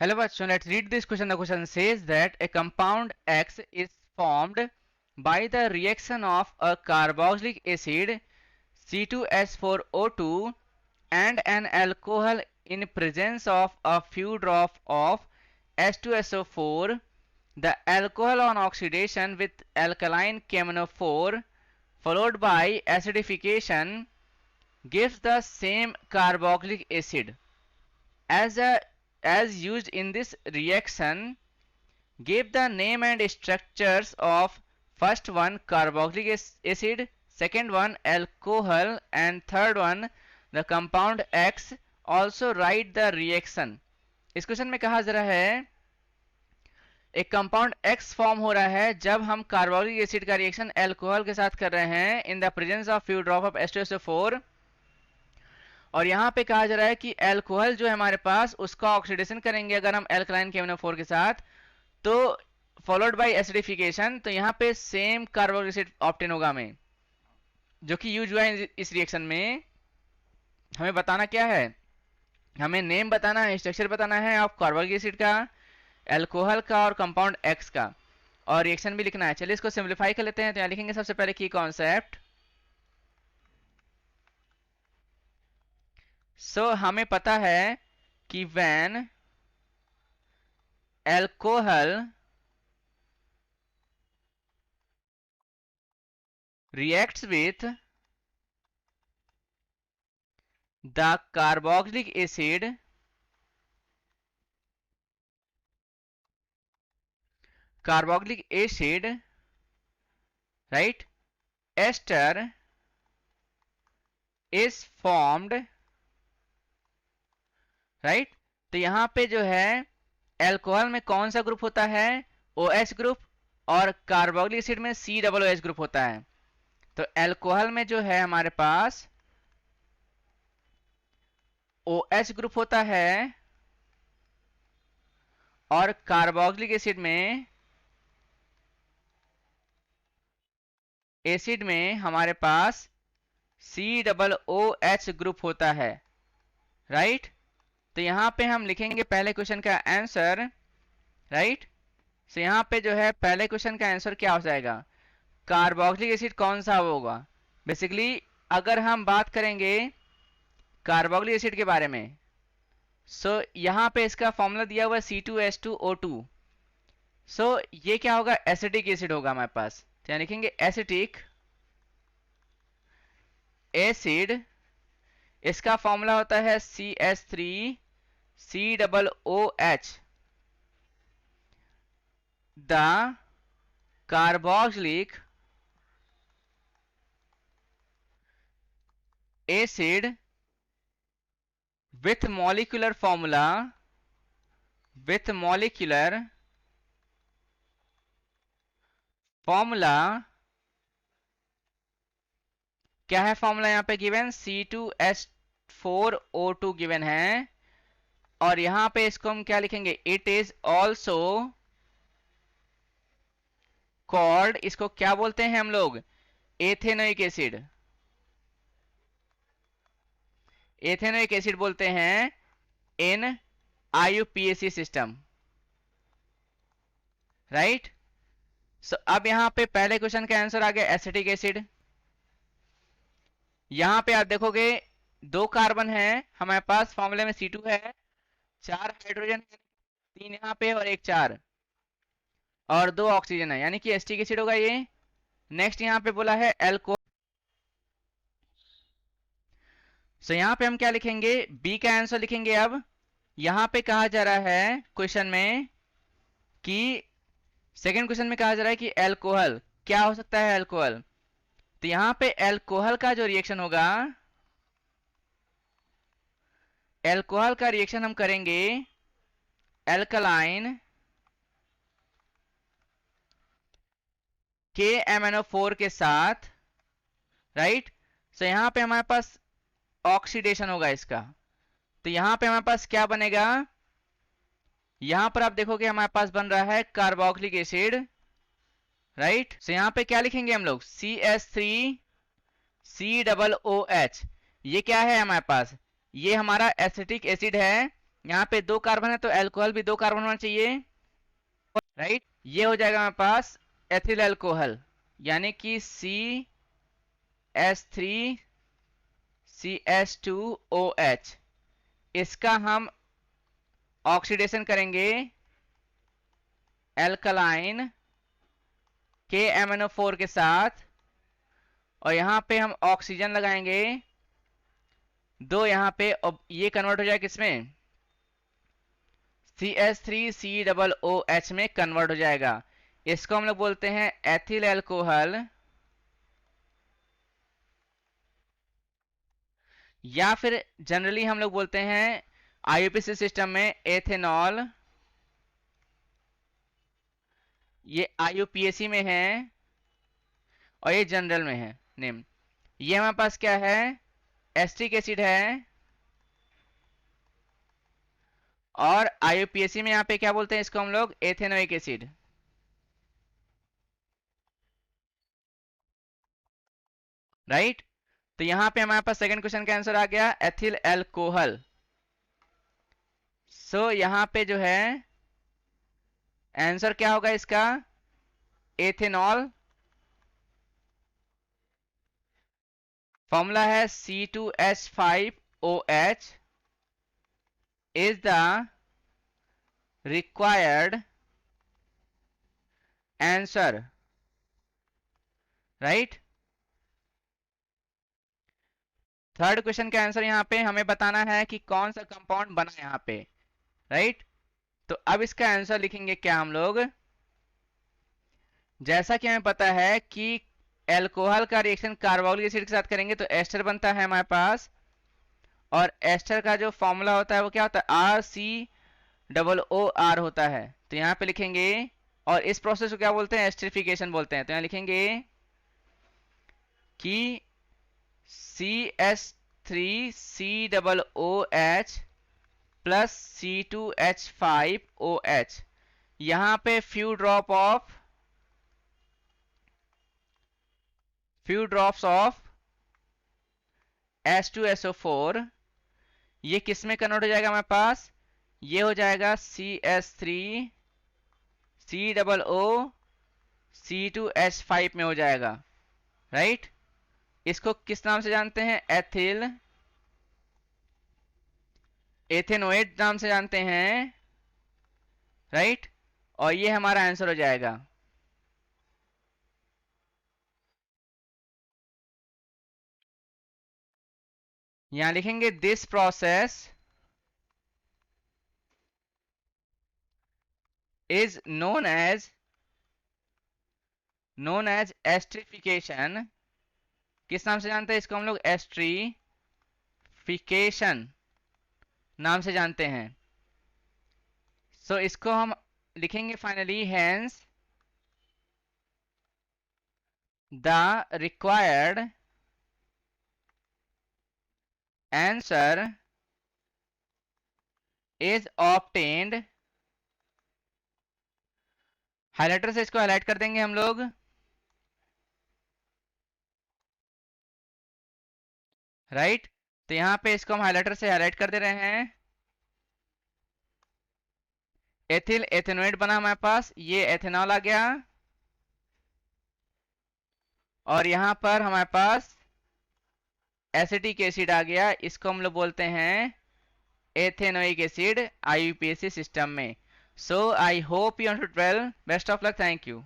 Hello bachon, let's read this question. The question says that a compound X is formed by the reaction of a carboxylic acid C2H4O2 and an alcohol in presence of a few drops of H2SO4. The alcohol on oxidation with alkaline KMNO4 followed by acidification gives the same carboxylic acid. As used in this reaction, give the name and structures of first one carboxylic acid, second one alcohol, and third one the compound X. Also write the reaction. इस question में कहा जा रहा है एक compound X form हो रहा है जब हम कार्बोक्सिलिक एसिड का रिएक्शन अल्कोहल के साथ कर रहे हैं in the presence of few drop of H2SO4। और यहाँ पे कहा जा रहा है कि अल्कोहल जो है हमारे पास उसका ऑक्सीडेशन करेंगे अगर हम एल्कलाइन KMNO4 के साथ, तो फॉलोड बाय एसिडिफिकेशन, तो यहाँ पे सेम कार्बोक्सिलिक एसिड ऑब्टेन होगा हमें, जो कि यूज हुआ है इस रिएक्शन में। हमें बताना क्या है, हमें नेम बताना है, स्ट्रक्चर बताना है ऑफ कार्बोक्सिलिक एसिड का, अल्कोहल का और कंपाउंड एक्स का, और रिएक्शन भी लिखना है। चलिए इसको सिंप्लीफाई कर लेते हैं। तो यहाँ लिखेंगे सबसे पहले की कॉन्सेप्ट। हमें पता है कि when alcohol reacts with the carboxylic acid, right, ester is formed, right। तो यहाँ पे जो है अल्कोहल में कौन सा ग्रुप होता है, OH ग्रुप, और कार्बोक्सिलिक एसिड में COOH ग्रुप होता है। तो अल्कोहल में जो है हमारे पास OH ग्रुप होता है और कार्बोक्सिलिक एसिड में हमारे पास COOH ग्रुप होता है, राइट। तो यहाँ पे हम लिखेंगे पहले क्वेश्चन का आंसर, राइट। तो यहाँ पे जो है पहले क्वेश्चन का आंसर क्या हो जाएगा, कार्बोक्सिलिक एसिड कौन सा होगा। बेसिकली अगर हम बात करेंगे कार्बोक्सिलिक एसिड के बारे में, यहाँ पे इसका फॉर्मूला दिया हुआ है C2H2O2। ये क्या होगा, एसिटिक एसिड होगा हमारे पास। तो यहाँ लिखेंगे एसिटिक एसिड, इसका फॉर्मूला होता है CH3COOH। The carboxylic acid with molecular formula क्या है फॉर्मूला यहाँ पे गिवन, C2H4O2 गिवन है। और यहाँ पे इसको हम क्या लिखेंगे, इट इज ऑल्सो कॉल्ड, इसको क्या बोलते हैं हम लोग, एथेनोइक एसिड। एथेनोइक एसिड बोलते हैं इन IUPAC सिस्टम, राइट। अब यहाँ पे पहले क्वेश्चन का आंसर आ गया एसिटिक एसिड। यहाँ पे आप देखोगे 2 कार्बन है हमारे पास, फॉर्मूले में C2 है, 4 हाइड्रोजन, 3 यहाँ पे और 1 4, और 2 ऑक्सीजन है, यानी कि एसिटिक एसिड होगा ये। नेक्स्ट यहाँ पे बोला है अल्कोहल। यहाँ पे हम क्या लिखेंगे, बी का आंसर लिखेंगे। अब यहाँ पे कहा जा रहा है क्वेश्चन में कि सेकंड क्वेश्चन में कहा जा रहा है कि अल्कोहल क्या हो सकता है, अल्कोहल। तो यहाँ पे अल्कोहल का जो रिएक्शन होगा, अल्कोहल का रिएक्शन हम करेंगे अल्कलाइन KMNO4 के साथ, राइट। यहाँ पे हमारे पास ऑक्सीडेशन होगा इसका। तो यहाँ पे हमारे पास क्या बनेगा, यहाँ पर आप देखोगे हमारे पास बन रहा है कार्बोक्सिलिक एसिड, राइट। यहाँ पे क्या लिखेंगे हम लोग, CH3COOH। ये क्या है हमारे पास, ये हमारा एसिटिक एसिड है, यहाँ पे 2 कार्बन है तो एल्कोहल भी 2 कार्बन होना चाहिए, राइट। ये हो जाएगा हमारे पास एथिल एल्कोहल, यानी कि CH3CH2OH। इसका हम ऑक्सीडेशन करेंगे एल्कलाइन KMnO4 के साथ, और यहाँ पे हम ऑक्सीजन लगाएंगे 2 यहाँ पे, और ये कन्वर्ट हो जाएगा किसमें, CH3COOH में कन्वर्ट हो जाएगा। इसको हम लोग बोलते हैं एथिल एल्कोहल, या फिर जनरली हम लोग बोलते हैं IUPAC सिस्टम में एथेनॉल। ये IUPAC में है और ये जनरल में है नेम। ये हमारे पास क्या है, एस्टिक एसिड है, और IUPAC में यहाँ पे क्या बोलते हैं इसको हम लोग, एथेनोइक एसिड। राइट। तो यहाँ पे हमारे पास सेकंड क्वेश्चन का आंसर आ गया एथिल एल्कोहल। सो यहाँ पे जो है आंसर क्या होगा इसका, एथेनॉल। फॉर्मूला है C2H5OH is the required answer, right. Third question का आंसर यहाँ पे हमें बताना है कि कौन सा कंपाउंड बना यहाँ पे, राइट। तो अब इसका आंसर लिखेंगे क्या हम लोग, जैसा कि हमें पता है कि एल्कोहल का रिएक्शन कार्बोक्सिलिक एसिड के साथ करेंगे तो एस्टर बनता है हमारे पास, और एस्टर का जो फॉर्मूला होता है वो क्या होता है, RCOOR होता है। तो यहाँ पे लिखेंगे, और इस प्रोसेस को क्या बोलते हैं, एस्टरिफिकेशन बोलते हैं। तो यहाँ लिखेंगे कि CH3COOH प्लस C2H5OH, यहाँ पे फ्यू ड्रॉप्स ऑफ H2SO4, ये किस में कन्वर्ट हो जाएगा हमारे पास, ये हो जाएगा CH3COOC2H5 में हो जाएगा, राइट। इसको किस नाम से जानते हैं, एथेनोएट नाम से जानते हैं, राइट। और ये हमारा आंसर हो जाएगा। यहां लिखेंगे this process is known as esterification. किस नाम से जानते हैं इसको हम लोग, एस्ट्रिफिकेशन नाम से जानते हैं। सो इसको हम लिखेंगे finally, hence the required answer is obtained. Highlighter से इसको हाईलाइट कर देंगे हम लोग, राइट। तो यहां पे इसको हम हाइलाइटर से हाईलाइट कर दे रहे हैं। एथिल एथेनोएट बना हमारे पास, ये एथेनॉल आ गया, और यहां पर हमारे पास एसिटिक एसिड आ गया। इसको हम लोग बोलते हैं एथेनोइक एसिड IUPAC सिस्टम में। So I hope you understood well. Best of luck, thank you.